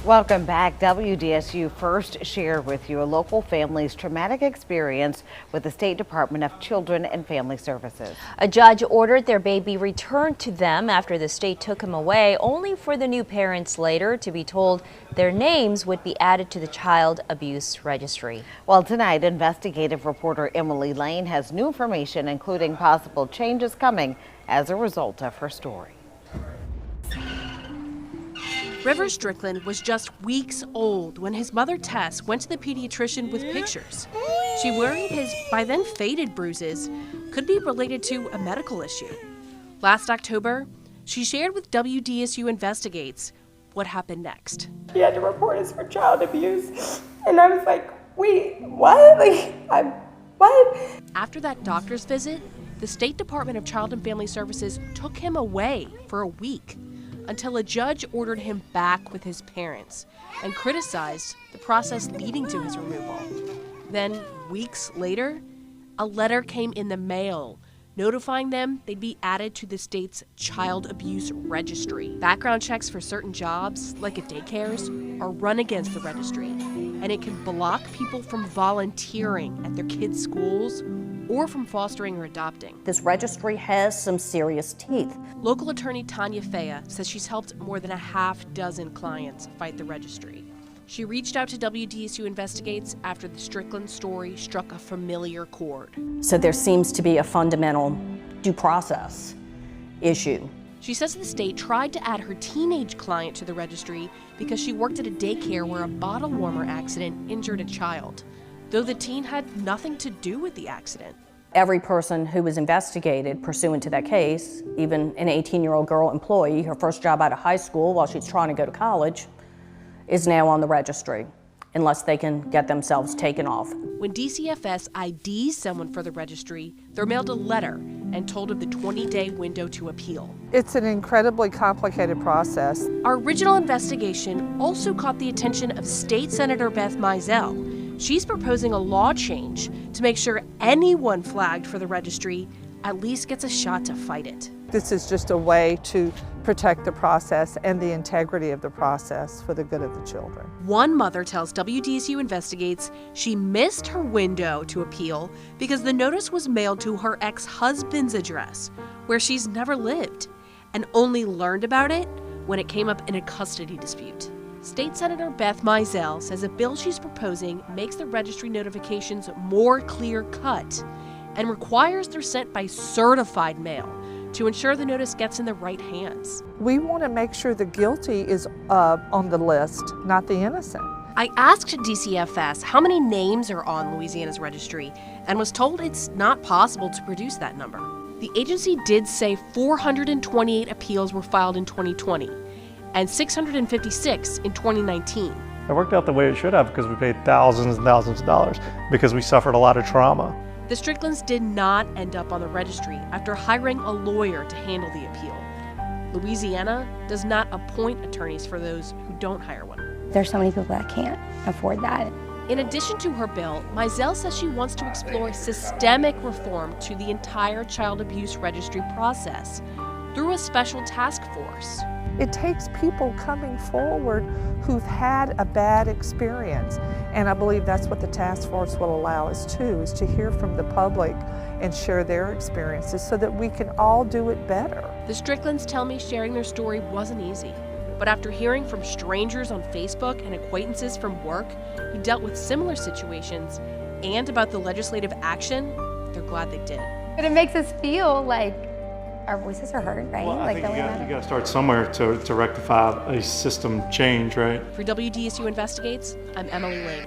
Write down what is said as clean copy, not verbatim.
Welcome back. WDSU first shared with you a local family's traumatic experience with the State Department of Children and Family Services. A judge ordered their baby returned to them after the state took him away, only for the new parents later to be told their names would be added to the child abuse registry. Well, tonight, investigative reporter Emily Lane has new information, including possible changes coming as a result of her story. River Strickland was just weeks old when his mother, Tess, went to the pediatrician with pictures. She worried his, by then faded bruises, could be related to a medical issue. Last October, she shared with WDSU Investigates what happened next. He had to report us for child abuse, and I was like, wait, what? What? After that doctor's visit, the State Department of Child and Family Services took him away for a week, until a judge ordered him back with his parents and criticized the process leading to his removal. Then, weeks later, a letter came in the mail notifying them they'd be added to the state's child abuse registry. Background checks for certain jobs, like at daycares, are run against the registry, and it can block people from volunteering at their kids' schools or from fostering or adopting. This registry has some serious teeth. Local attorney Tanya Fea says she's helped more than a half dozen clients fight the registry. She reached out to WDSU Investigates after the Strickland story struck a familiar chord. So there seems to be a fundamental due process issue. She says the state tried to add her teenage client to the registry because she worked at a daycare where a bottle warmer accident injured a child, though the teen had nothing to do with the accident. Every person who was investigated pursuant to that case, even an 18-year-old girl employee, her first job out of high school while she's trying to go to college, is now on the registry, unless they can get themselves taken off. When DCFS IDs someone for the registry, they're mailed a letter and told of the 20-day window to appeal. It's an incredibly complicated process. Our original investigation also caught the attention of State Senator Beth Mizell. She's proposing a law change to make sure anyone flagged for the registry at least gets a shot to fight it. This is just a way to protect the process and the integrity of the process for the good of the children. One mother tells WDSU Investigates she missed her window to appeal because the notice was mailed to her ex-husband's address, where she's never lived, and only learned about it when it came up in a custody dispute. State Senator Beth Mizell says a bill she's proposing makes the registry notifications more clear-cut and requires they're sent by certified mail to ensure the notice gets in the right hands. We want to make sure the guilty is on the list, not the innocent. I asked DCFS how many names are on Louisiana's registry and was told it's not possible to produce that number. The agency did say 428 appeals were filed in 2020 and 656 in 2019. It worked out the way it should have because we paid thousands and thousands of dollars because we suffered a lot of trauma. The Stricklands did not end up on the registry after hiring a lawyer to handle the appeal. Louisiana does not appoint attorneys for those who don't hire one. There's so many people that can't afford that. In addition to her bill, Mizell says she wants to explore systemic reform to the entire child abuse registry process through a special task force. It takes people coming forward who've had a bad experience, and I believe that's what the task force will allow us to, is to hear from the public and share their experiences so that we can all do it better. The Stricklands tell me sharing their story wasn't easy, but after hearing from strangers on Facebook and acquaintances from work who dealt with similar situations and about the legislative action, they're glad they did. But it makes us feel like our voices are heard, right? Well, I think you got to start somewhere to rectify a system change, right? For WDSU Investigates, I'm Emily Lane.